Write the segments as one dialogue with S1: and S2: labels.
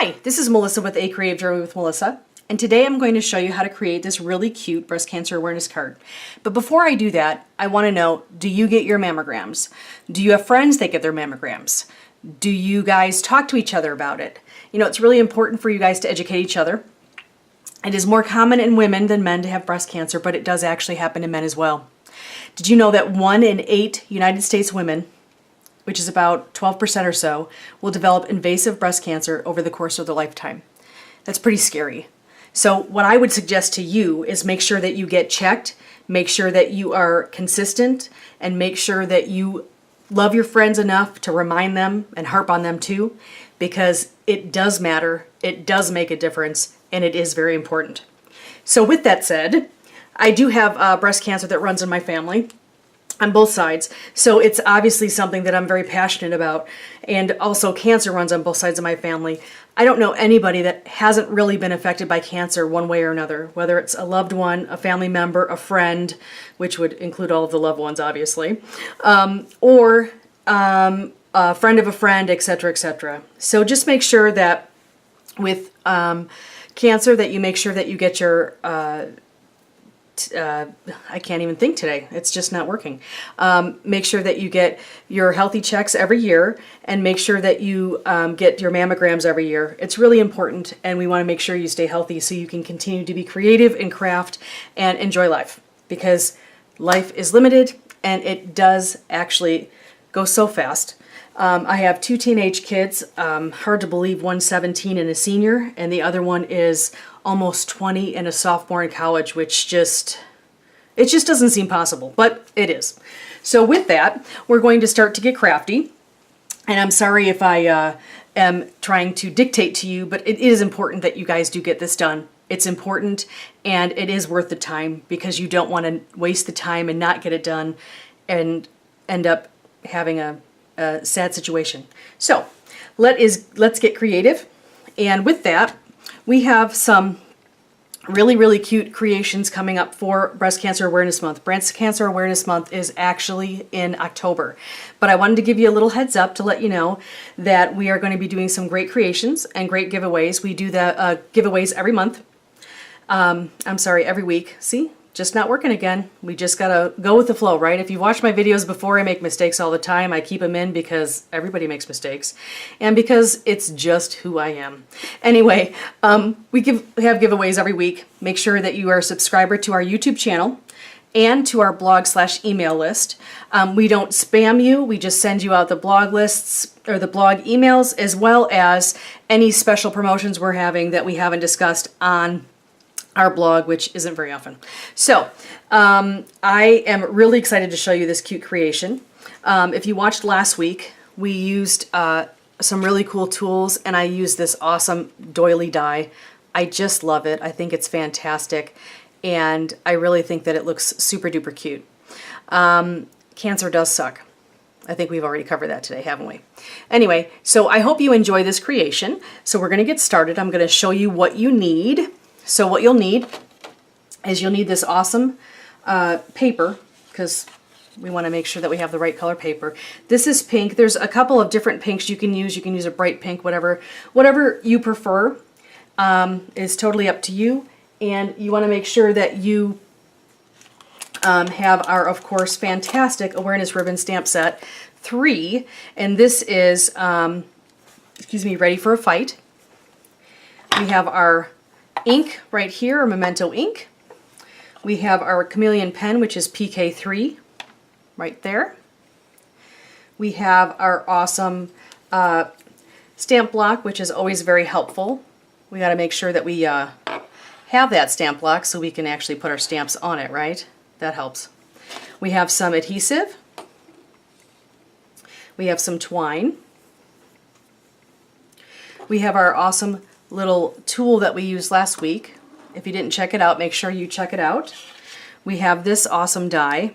S1: Hi, this is Melissa with A Creative Journey with Melissa, and today I'm going to show you how to create this really cute breast cancer awareness card. But before I do that, I want to know, do you get your mammograms? Do you have friends that get their mammograms? Do you guys talk to each other about it? You know, it's really important for you guys to educate each other. It is more common in women than men to have breast cancer, but it does actually happen in men as well. Did you know that 1 in 8 United States women, which is about 12% or so, will develop invasive breast cancer over the course of their lifetime? That's pretty scary. So what I would suggest to you is make sure that you get checked, make sure that you are consistent, and make sure that you love your friends enough to remind them and harp on them too, because it does matter, it does make a difference, and it is very important. So with that said, I do have breast cancer that runs in my family on both sides, so it's obviously something that I'm very passionate about, and also cancer runs on both sides of my family. I don't know anybody that hasn't really been affected by cancer one way or another, whether it's a loved one, a family member, a friend, which would include all of the loved ones obviously, or a friend of a friend, etc., etc. So just make sure that with cancer that you make sure that you get your I can't even think today. It's just not working. Make sure that you get your healthy checks every year, and make sure that you get your mammograms every year. It's really important, and we want to make sure you stay healthy so you can continue to be creative and craft and enjoy life, because life is limited and it does actually go so fast. I have 2 teenage kids, hard to believe, one's 17 and a senior, and the other one is almost 20 and a sophomore in college, which just doesn't seem possible, but it is. So with that, we're going to start to get crafty, and I'm sorry if I am trying to dictate to you, but it is important that you guys do get this done. It's important, and it is worth the time, because you don't want to waste the time and not get it done and end up having a sad situation. So let's get creative, and with that, we have some really cute creations coming up for Breast Cancer Awareness Month. Breast Cancer Awareness Month is actually in October, but I wanted to give you a little heads up to let you know that we are going to be doing some great creations and great giveaways. We do the giveaways every month. I'm sorry, every week. See? Just not working again. We just gotta go with the flow, right? If you've watched my videos before, I make mistakes all the time. I keep them in because everybody makes mistakes, and because it's just who I am. Anyway, we have giveaways every week. Make sure that you are a subscriber to our YouTube channel and to our blog/email list. We don't spam you. We just send you out the blog lists or the blog emails, as well as any special promotions we're having that we haven't discussed on our blog, which isn't very often. So I am really excited to show you this cute creation. If you watched last week, we used some really cool tools, and I used this awesome doily die. I just love it. I think it's fantastic, and I really think that it looks super duper cute. Cancer does suck. I think we've already covered that today, haven't we? Anyway, so I hope you enjoy this creation. So we're going to get started. I'm going to show you what you need. So what you'll need is you'll need this awesome paper, because we want to make sure that we have the right color paper. This is pink. There's a couple of different pinks you can use. You can use a bright pink, whatever you prefer is totally up to you. And you want to make sure that you have our, of course, fantastic awareness ribbon stamp set 3. And this is, Ready for a Fight. We have our ink right here, Memento ink. We have our chameleon pen, which is PK3 right there. We have our awesome stamp block, which is always very helpful. We got to make sure that we have that stamp block so we can actually put our stamps on it, right? That helps. We have some adhesive. We have some twine. We have our awesome little tool that we used last week. If you didn't check it out, make sure you check it out. We have this awesome die,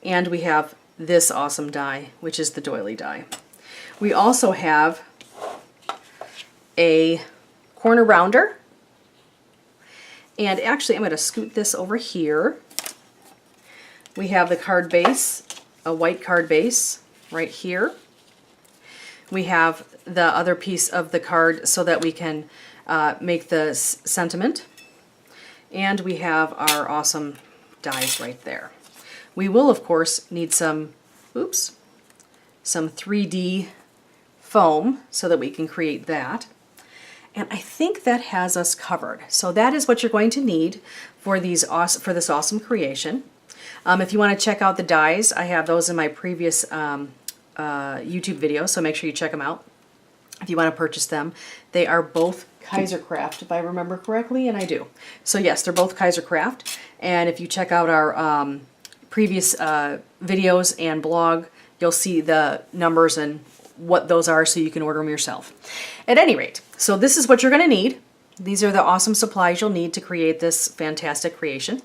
S1: and we have this awesome die, which is the doily die. We also have a corner rounder, and actually I'm going to scoot this over here. We have the card base, a white card base right here. we have the other piece of the card so that we can make the sentiment. And we have our awesome dies right there. We will, of course, need some 3D foam so that we can create that. And I think that has us covered. So that is what you're going to need for this awesome creation. If you want to check out the dies, I have those in my previous YouTube video, so make sure you check them out if you want to purchase them. They are both Kaisercraft, if I remember correctly, and I do. So yes, they're both Kaisercraft, and if you check out our previous videos and blog, you'll see the numbers and what those are so you can order them yourself. At any rate, so this is what you're going to need. These are the awesome supplies you'll need to create this fantastic creation.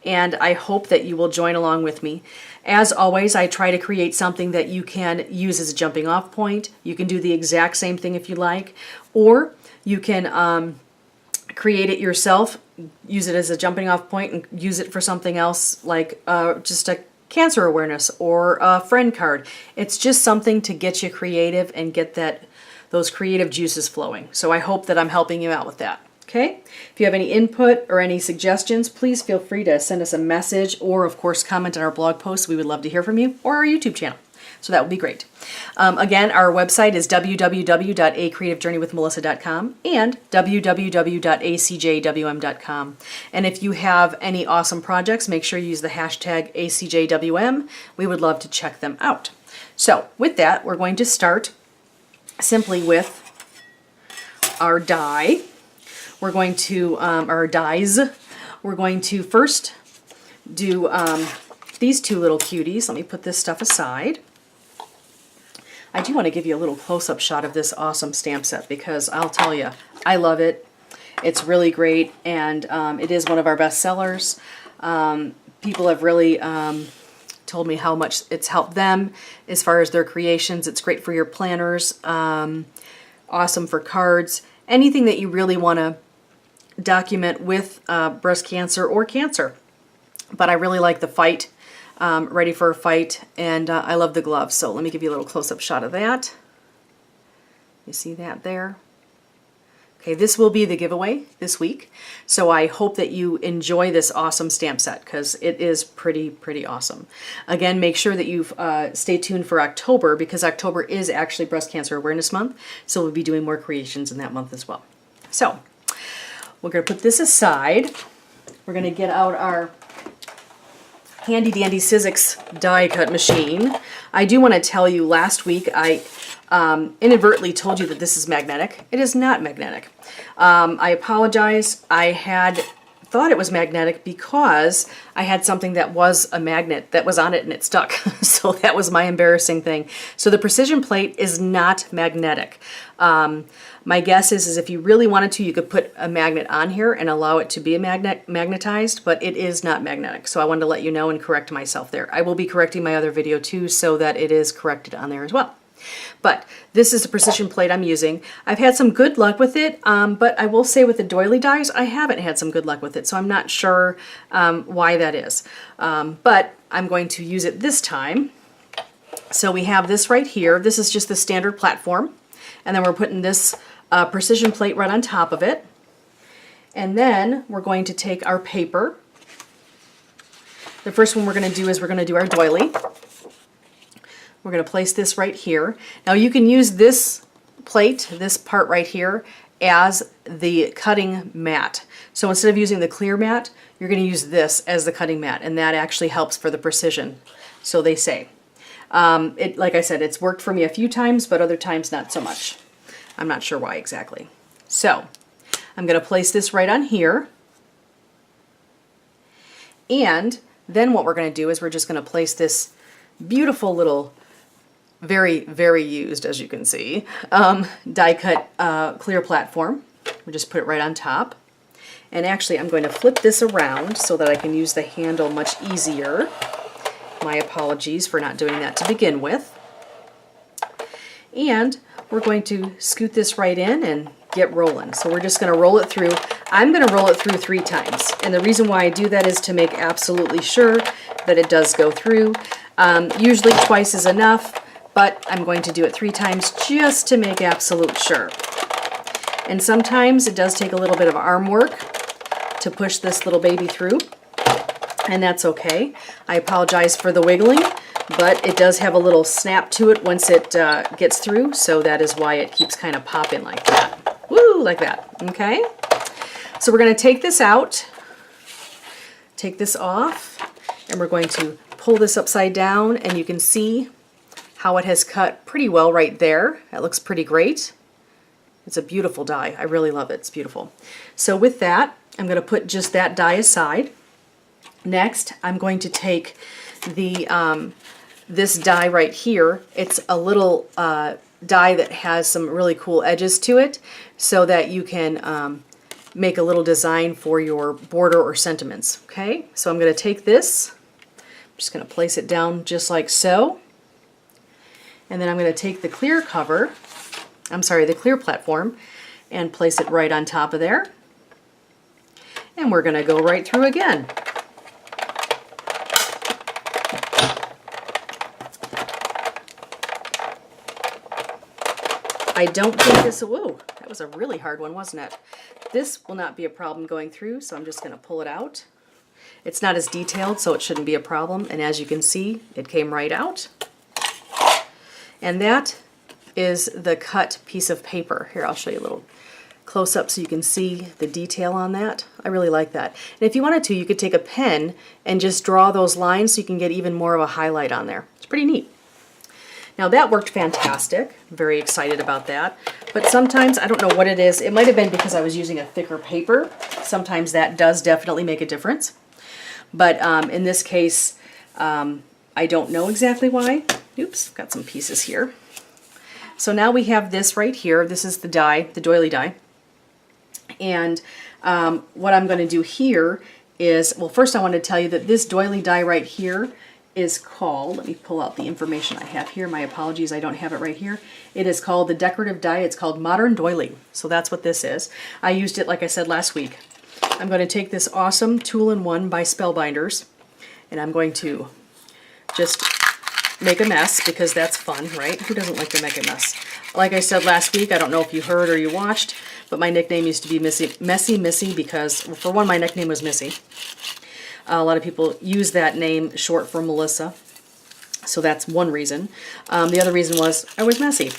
S1: And I hope that you will join along with me. As always, I try to create something that you can use as a jumping off point. You can do the exact same thing if you like, or you can create it yourself, use it as a jumping off point, and use it for something else like just a cancer awareness or a friend card. It's just something to get you creative and get those creative juices flowing. So I hope that I'm helping you out with that. Okay? If you have any input or any suggestions, please feel free to send us a message or, of course, comment on our blog posts. We would love to hear from you, or our YouTube channel. So that would be great. Again, our website is www.acreativejourneywithmelissa.com and www.acjwm.com. And if you have any awesome projects, make sure you use the hashtag ACJWM. We would love to check them out. So with that, we're going to start simply with our die. We're going to, our dies, we're going to first do these two little cuties. Let me put this stuff aside. I do want to give you a little close-up shot of this awesome stamp set because I'll tell you, I love it. It's really great, and it is one of our best sellers. People have really told me how much it's helped them as far as their creations. It's great for your planners, awesome for cards, anything that you really want to document with breast cancer or cancer. But I really like the fight, ready for a fight, and I love the gloves. So let me give you a little close-up shot of that. You see that there? Okay, this will be the giveaway this week. So I hope that you enjoy this awesome stamp set because it is pretty awesome. Again, make sure that you stay tuned for October because October is actually Breast Cancer Awareness Month. So we'll be doing more creations in that month as well. So we're going to put this aside. We're going to get out our handy dandy Sizzix die cut machine. I do want to tell you, last week I inadvertently told you that this is magnetic. It is not magnetic. I apologize. I had thought it was magnetic because I had something that was a magnet that was on it and it stuck. So that was my embarrassing thing. So the precision plate is not magnetic. My guess is if you really wanted to, you could put a magnet on here and allow it to be magnetized, but it is not magnetic. So I wanted to let you know and correct myself there. I will be correcting my other video too so that it is corrected on there as well. But this is the precision plate I'm using. I've had some good luck with it, but I will say with the doily dies, I haven't had some good luck with it, so I'm not sure why that is. But I'm going to use it this time. So we have this right here. This is just the standard platform, and then we're putting this precision plate right on top of it. And then we're going to take our paper. The first one we're going to do is we're going to do our doily. We're going to place this right here. Now you can use this plate, this part right here, as the cutting mat. So instead of using the clear mat, you're going to use this as the cutting mat, and that actually helps for the precision, so they say. Like I said, it's worked for me a few times, but other times not so much. I'm not sure why exactly. So I'm going to place this right on here. And then what we're going to do is we're just going to place this beautiful little, very used, as you can see, die cut clear platform. We just put it right on top. And actually I'm going to flip this around so that I can use the handle much easier. My apologies for not doing that to begin with. And we're going to scoot this right in and get rolling. So we're just going to roll it through. I'm going to roll it through 3 times. And the reason why I do that is to make absolutely sure that it does go through. Usually twice is enough, but I'm going to do it 3 times just to make absolute sure. And sometimes it does take a little bit of arm work to push this little baby through, and that's okay. I apologize for the wiggling, but it does have a little snap to it once it gets through, so that is why it keeps kind of popping like that. Woo, like that, okay? So we're going to take this out, take this off, and we're going to pull this upside down, and you can see how it has cut pretty well right there. That looks pretty great. It's a beautiful die. I really love it. It's beautiful. So with that, I'm going to put just that die aside. Next, I'm going to take the this die right here. It's a little die that has some really cool edges to it, so that you can make a little design for your border or sentiments. Okay, so I'm going to take this. I'm just going to place it down just like so. And then I'm going to take the clear cover, the clear platform, and place it right on top of there. And we're going to go right through again. I don't think this, whoa, that was a really hard one, wasn't it? This will not be a problem going through, so I'm just going to pull it out. It's not as detailed, so it shouldn't be a problem. And as you can see, it came right out. And that is the cut piece of paper. Here, I'll show you a little close up so you can see the detail on that. I really like that. And if you wanted to, you could take a pen and just draw those lines so you can get even more of a highlight on there. It's pretty neat. Now that worked fantastic. I'm very excited about that. But sometimes, I don't know what it is. It might have been because I was using a thicker paper. Sometimes that does definitely make a difference. But in this case, I don't know exactly why. Oops, got some pieces here. So now we have this right here. This is the die, the doily die. And what I'm going to do here is, well, first I want to tell you that this doily die right here is called, let me pull out the information I have here. My apologies, I don't have it right here. It is called the decorative die. It's called Modern Doily. So that's what this is. I used it, like I said, last week. I'm going to take this awesome Tool-in-One by Spellbinders, and I'm going to just make a mess, because that's fun, right? Who doesn't like to make a mess? Like I said last week, I don't know if you heard or you watched, but my nickname used to be Messy Missy because, well, for one, my nickname was Missy. A lot of people use that name short for Melissa, so that's one reason. The other reason was I was messy.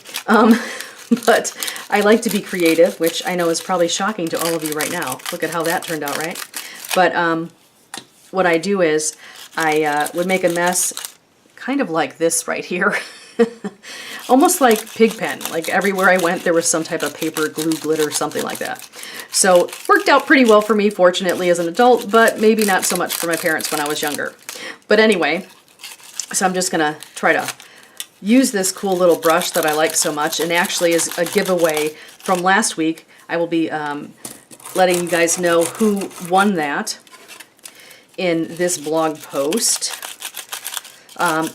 S1: But I like to be creative, which I know is probably shocking to all of you right now. Look at how that turned out, right? But what I do is I would make a mess kind of like this right here. Almost like Pigpen. Like everywhere I went there was some type of paper, glue, glitter, something like that. So it worked out pretty well for me, fortunately, as an adult, but maybe not so much for my parents when I was younger. But anyway, so I'm just going to try to use this cool little brush that I like so much, and actually is a giveaway from last week. I will be letting you guys know who won that in this blog post.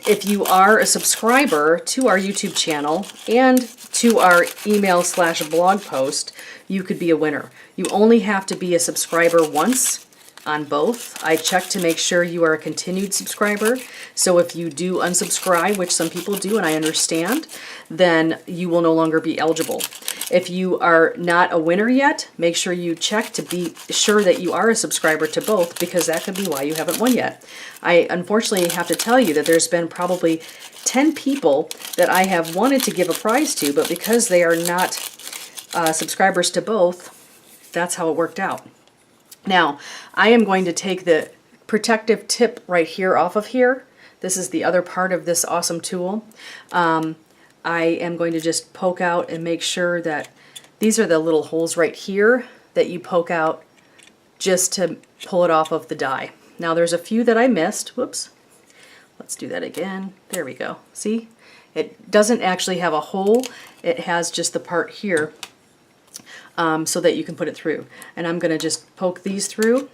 S1: If you are a subscriber to our YouTube channel and to our email/blog post, you could be a winner. You only have to be a subscriber once on both. I check to make sure you are a continued subscriber. So if you do unsubscribe, which some people do and I understand, then you will no longer be eligible. If you are not a winner yet, make sure you check to be sure that you are a subscriber to both, because that could be why you haven't won yet. I unfortunately have to tell you that there's been probably 10 people that I have wanted to give a prize to, but because they are not subscribers to both, that's how it worked out. Now, I am going to take the protective tip right here off of here. This is the other part of this awesome tool. I am going to just poke out and make sure that these are the little holes right here that you poke out just to pull it off of the die. Now there's a few that I missed. Whoops. Let's do that again. There we go. See? It doesn't actually have a hole. It has just the part here so that you can put it through. And I'm going to just poke these through.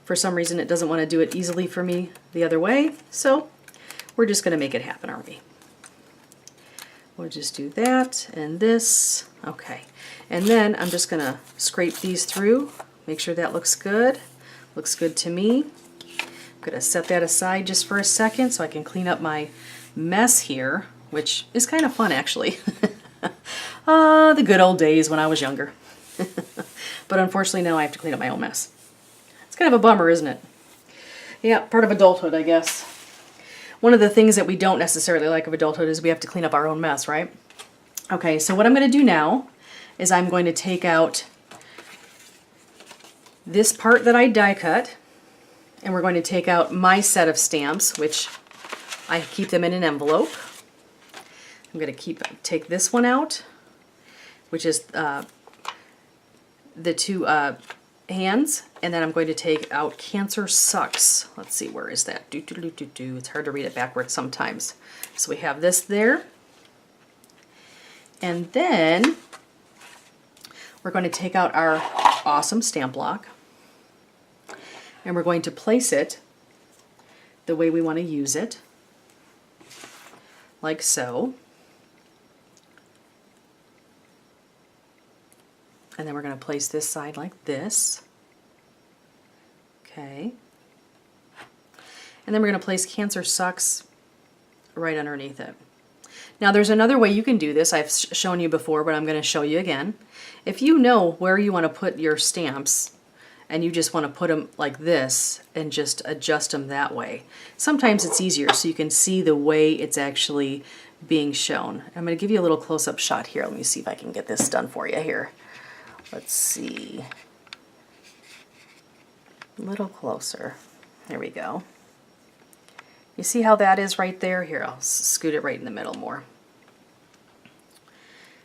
S1: For some reason it doesn't want to do it easily for me the other way, so we're just going to make it happen, aren't we? We'll just do that and this. Okay. And then I'm just going to scrape these through, make sure that looks good. Looks good to me. I'm going to set that aside just for a second so I can clean up my mess here, which is kind of fun actually. The good old days when I was younger. But unfortunately now I have to clean up my own mess. It's kind of a bummer, isn't it? Yeah, part of adulthood, I guess. One of the things that we don't necessarily like of adulthood is we have to clean up our own mess, right? Okay, so what I'm going to do now is I'm going to take out this part that I die cut, and we're going to take out my set of stamps, which I keep them in an envelope. I'm going to take this one out, which is the two hands, and then I'm going to take out Cancer Sucks. Let's see, where is that? It's hard to read it backwards sometimes. So we have this there. And then we're going to take out our awesome stamp block, and we're going to place it the way we want to use it, like so. And then we're going to place this side like this. Okay. And then we're going to place Cancer Sucks right underneath it. Now there's another way you can do this. I've shown you before, but I'm going to show you again. If you know where you want to put your stamps and you just want to put them like this and just adjust them that way, sometimes it's easier so you can see the way it's actually being shown. I'm going to give you a little close-up shot here. Let me see if I can get this done for you here. Let's see. A little closer. There we go. You see how that is right there? Here, I'll scoot it right in the middle more.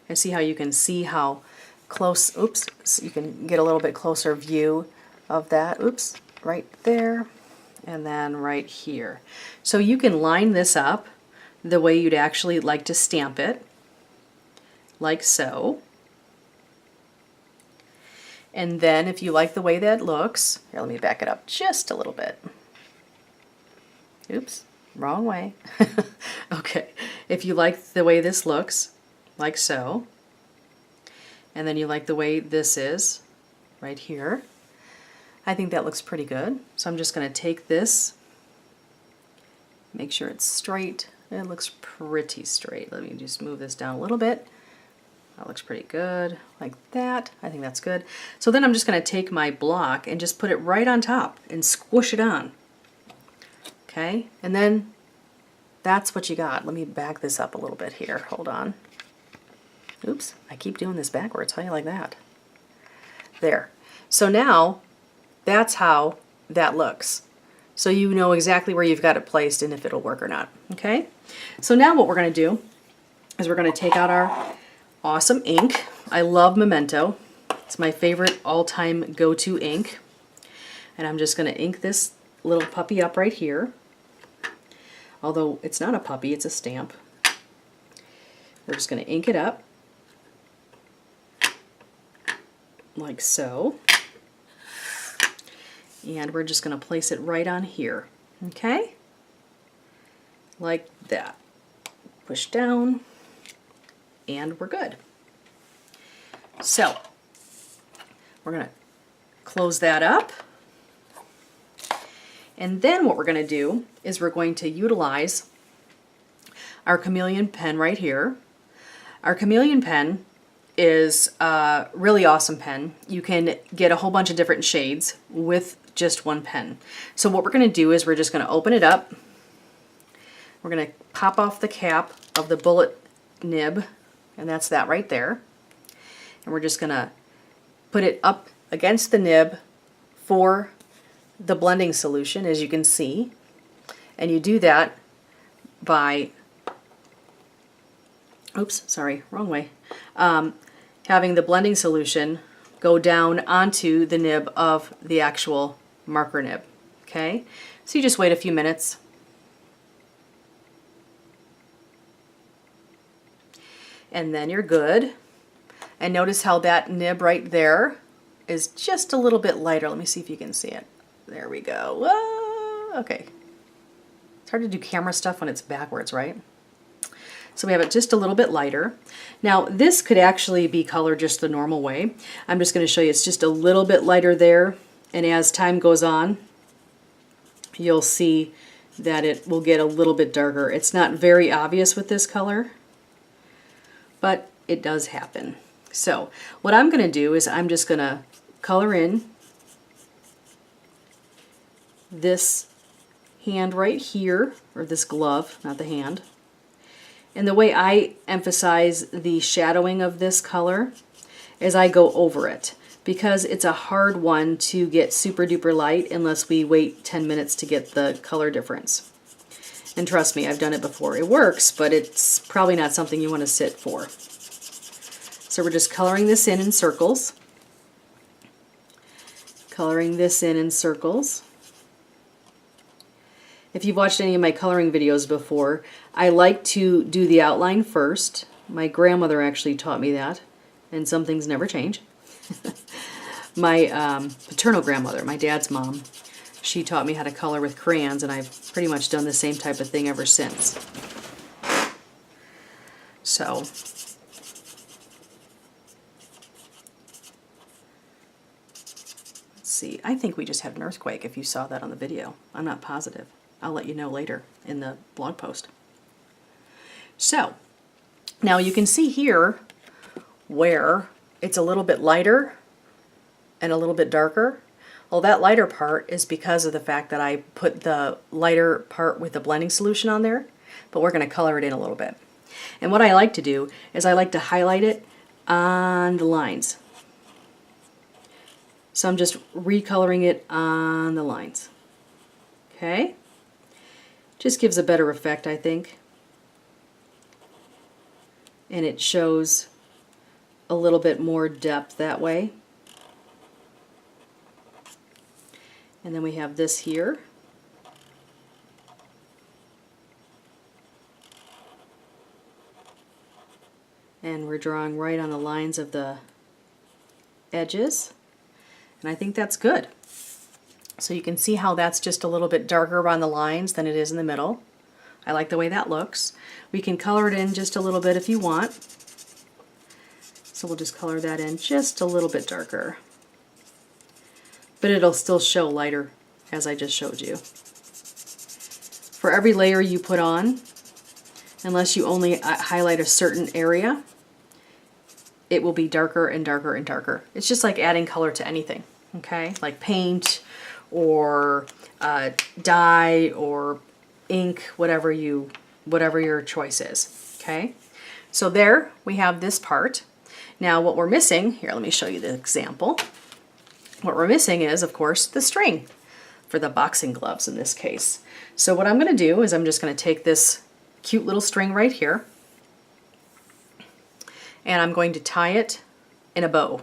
S1: And see how you can see how close, oops, so you can get a little bit closer view of that. Oops, right there, and then right here. So you can line this up the way you'd actually like to stamp it, like so. And then if you like the way that looks, here, let me back it up just a little bit. Oops, wrong way. Okay, if you like the way this looks, like so, and then you like the way this is, right here, I think that looks pretty good. So I'm just going to take this, make sure it's straight. It looks pretty straight. Let me just move this down a little bit. That looks pretty good, like that. I think that's good. So then I'm just going to take my block and just put it right on top and squish it on. Okay, and then that's what you got. Let me back this up a little bit here. Hold on. Oops, I keep doing this backwards. How do you like that? There. So now that's how that looks. So you know exactly where you've got it placed and if it'll work or not. Okay, so now what we're going to do is we're going to take out our awesome ink. I love Memento. It's my favorite all-time go-to ink. And I'm just going to ink this little puppy up right here. Although it's not a puppy, it's a stamp. We're just going to ink it up like so. And we're just going to place it right on here. Okay? Like that. Push down. And we're good. So, we're going to close that up. And then what we're going to do is we're going to utilize our chameleon pen right here. Our chameleon pen is a really awesome pen. You can get a whole bunch of different shades with just one pen. So what we're going to do is we're just going to open it up. We're going to pop off the cap of the bullet nib, and that's that right there. And we're just going to put it up against the nib for the blending solution, as you can see. And you do that by, oops, sorry, wrong way, having the blending solution go down onto the nib of the actual marker nib. Okay, so you just wait a few minutes. And then you're good. And notice how that nib right there is just a little bit lighter. Let me see if you can see it. There we go. Whoa. Okay. It's hard to do camera stuff when it's backwards, right? So we have it just a little bit lighter. Now this could actually be colored just the normal way. I'm just going to show you it's just a little bit lighter there. And as time goes on, you'll see that it will get a little bit darker. It's not very obvious with this color, but it does happen. So what I'm going to do is I'm just going to color in this hand right here, or this glove, not the hand. And the way I emphasize the shadowing of this color is I go over it, because it's a hard one to get super duper light unless we wait 10 minutes to get the color difference. And trust me, I've done it before. It works, but it's probably not something you want to sit for. So we're just coloring this in circles. Coloring this in circles. If you've watched any of my coloring videos before, I like to do the outline first. My grandmother actually taught me that, and some things never change. My paternal grandmother, my dad's mom, she taught me how to color with crayons, and I've pretty much done the same type of thing ever since. So, let's see. I think we just had an earthquake if you saw that on the video. I'm not positive. I'll let you know later in the blog post. So, now you can see here where it's a little bit lighter and a little bit darker. Well, that lighter part is because of the fact that I put the lighter part with the blending solution on there, but we're going to color it in a little bit. And what I like to do is I like to highlight it on the lines. So I'm just recoloring it on the lines. Okay? Just gives a better effect, I think. And it shows a little bit more depth that way. And then we have this here. And we're drawing right on the lines of the edges. And I think that's good. So you can see how that's just a little bit darker around the lines than it is in the middle. I like the way that looks. We can color it in just a little bit if you want. So we'll just color that in just a little bit darker. But it'll still show lighter, as I just showed you. For every layer you put on, unless you only highlight a certain area, it will be darker and darker and darker. It's just like adding color to anything, okay? Like paint or dye or ink, whatever your choice is, okay? So there we have this part. Now what we're missing, here let me show you the example. What we're missing is, of course, the string for the boxing gloves in this case. So what I'm going to do is I'm just going to take this cute little string right here, and I'm going to tie it in a bow.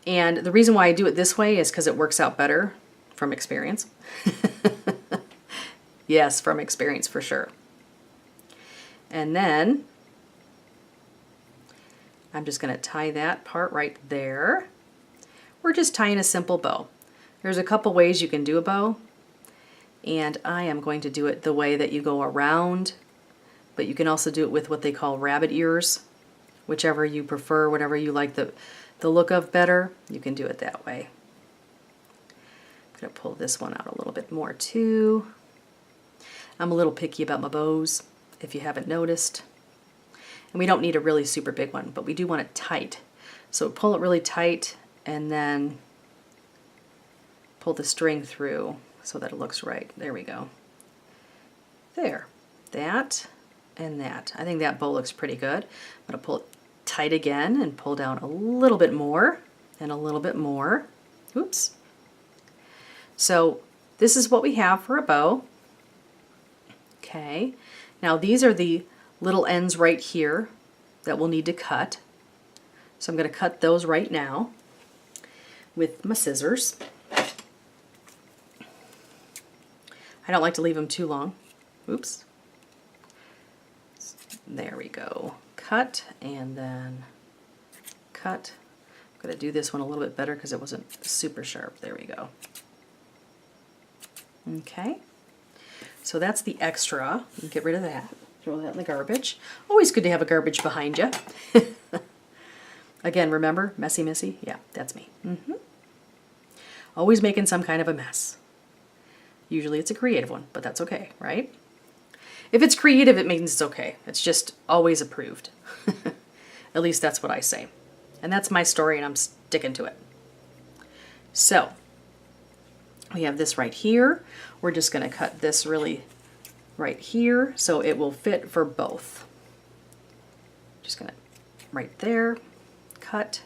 S1: And the reason why I do it this way is because it works out better from experience. Yes, from experience for sure. And then I'm just going to tie that part right there. We're just tying a simple bow. There's a couple ways you can do a bow, and I am going to do it the way that you go around, but you can also do it with what they call rabbit ears. Whichever you prefer, whatever you like the look of better, you can do it that way. I'm going to pull this one out a little bit more too. I'm a little picky about my bows, if you haven't noticed. And we don't need a really super big one, but we do want it tight. So pull it really tight and then pull the string through so that it looks right. There we go. There. That and that. I think that bow looks pretty good. I'm going to pull it tight again and pull down a little bit more and a little bit more. Oops. So this is what we have for a bow. Okay. Now these are the little ends right here that we'll need to cut. So I'm going to cut those right now with my scissors. I don't like to leave them too long. Oops. There we go. Cut and then cut. I'm going to do this one a little bit better because it wasn't super sharp. There we go. Okay. So that's the extra. You can get rid of that. Throw that in the garbage. Always good to have a garbage behind you. Again, remember, messy Missy? Yeah, that's me. Always making some kind of a mess. Usually it's a creative one, but that's okay, right? If it's creative, it means it's okay. It's just always approved. At least that's what I say. And that's my story, and I'm sticking to it. So we have this right here. We're just going to cut this really right here so it will fit for both. Just going to right there, cut,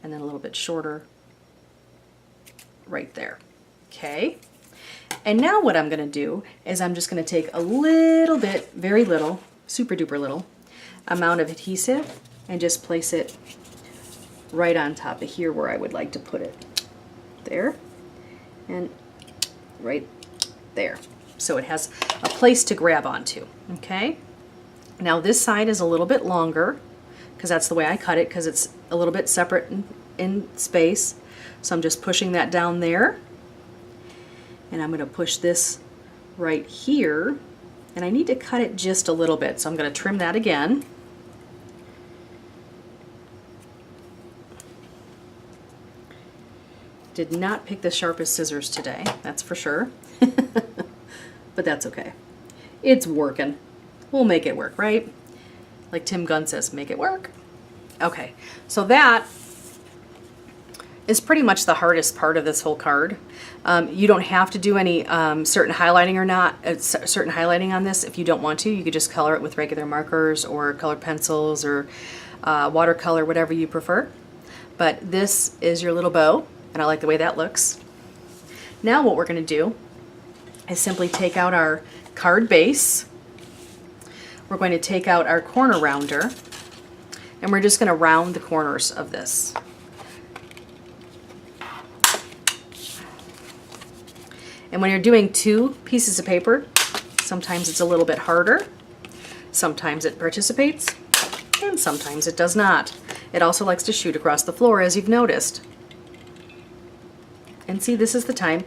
S1: and then a little bit shorter right there. Okay. And now what I'm going to do is I'm just going to take a little bit, very little, super duper little amount of adhesive and just place it right on top of here where I would like to put it. There and right there. So it has a place to grab onto. Okay. Now this side is a little bit longer because that's the way I cut it, because it's a little bit separate in space. So I'm just pushing that down there. And I'm going to push this right here. And I need to cut it just a little bit. So I'm going to trim that again. Did not pick the sharpest scissors today, that's for sure. But that's okay. It's working. We'll make it work, right? Like Tim Gunn says, make it work. Okay, so that is pretty much the hardest part of this whole card. You don't have to do any certain highlighting or not, certain highlighting on this if you don't want to. You could just color it with regular markers or colored pencils or watercolor, whatever you prefer. But this is your little bow, and I like the way that looks. Now what we're going to do is simply take out our card base. We're going to take out our corner rounder, and we're just going to round the corners of this. And when you're doing two pieces of paper, sometimes it's a little bit harder. Sometimes it participates, and sometimes it does not. It also likes to shoot across the floor, as you've noticed. And see, this is the time.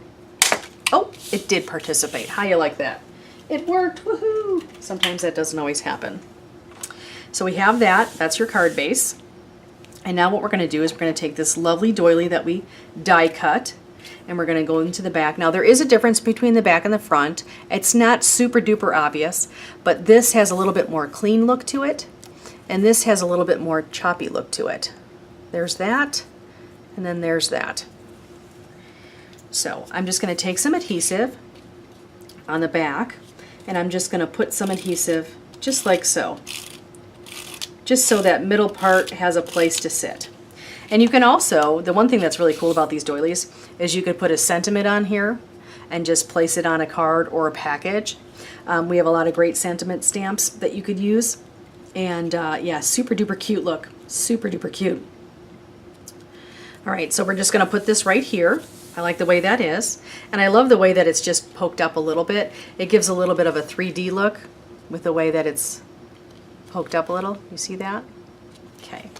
S1: Oh, it did participate. How you like that? It worked, woohoo! Sometimes that doesn't always happen. So we have that, that's your card base. And now what we're gonna do is we're gonna take this lovely doily that we die cut, and we're gonna go into the back. Now there is a difference between the back and the front. It's not super duper obvious, but this has a little bit more clean look to it, and this has a little bit more choppy look to it. There's that, and then there's that. So I'm just gonna take some adhesive on the back, and I'm just gonna put some adhesive just like so. Just so that middle part has a place to sit. And you can also, the one thing that's really cool about these doilies is you could put a sentiment on here and just place it on a card or a package. We have a lot of great sentiment stamps that you could use. And yeah, super duper cute look. Super duper cute. All right, so we're just gonna put this right here. I like the way that is. And I love the way that it's just poked up a little bit. It gives a little bit of a 3D look with the way that it's poked up a little. You see that? Okay.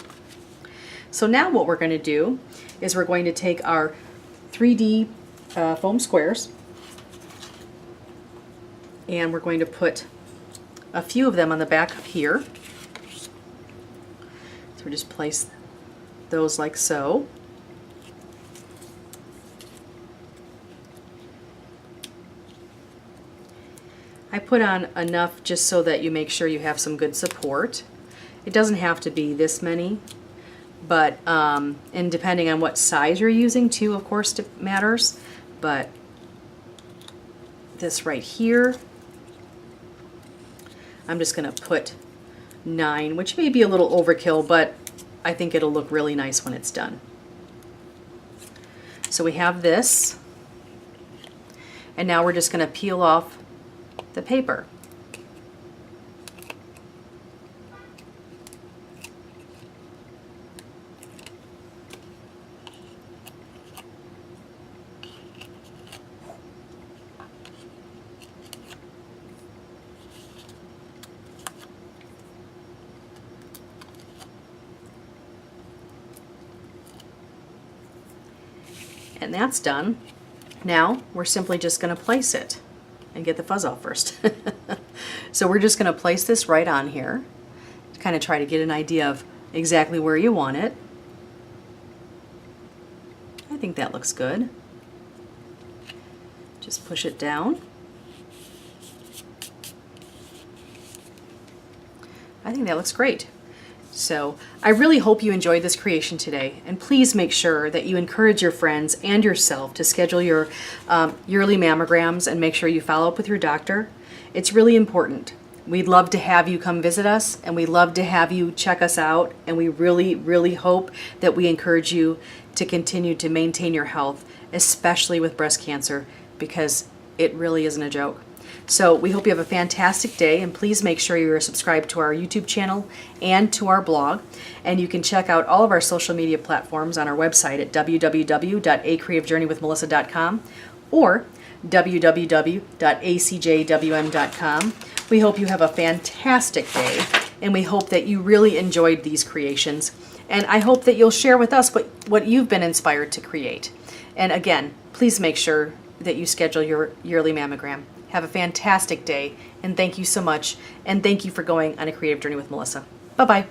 S1: So now what we're going to do is we're going to take our 3D foam squares, and we're going to put a few of them on the back of here. So we just place those like so. I put on enough just so that you make sure you have some good support. It doesn't have to be this many, but and depending on what size you're using too, of course, it matters. But this right here, I'm just gonna put 9, which may be a little overkill, but I think it'll look really nice when it's done. So we have this, and now we're just gonna peel off the paper. And that's done. Now we're simply just going to place it and get the fuzz off first. So we're just going to place this right on here to kind of try to get an idea of exactly where you want it. I think that looks good. Just Just push it down. I think that looks great. So I really hope you enjoyed this creation today, and please make sure that you encourage your friends and yourself to schedule your yearly mammograms and make sure you follow up with your doctor. It's really important. We'd love to have you come visit us, and we'd love to have you check us out, and we really, really hope that we encourage you to continue to maintain your health, especially with breast cancer, because it really isn't a joke. So we hope you have a fantastic day, and please make sure you're subscribed to our YouTube channel and to our blog. And you can check out all of our social media platforms on our website at www.acreativejourneywithmelissa.com or www.acjwm.com. We hope you have a fantastic day, and we hope that you really enjoyed these creations. And I hope that you'll share with us what you've been inspired to create. And again, please make sure that you schedule your yearly mammogram. Have a fantastic day, and thank you so much, and thank you for going on a creative journey with Melissa. Bye-bye.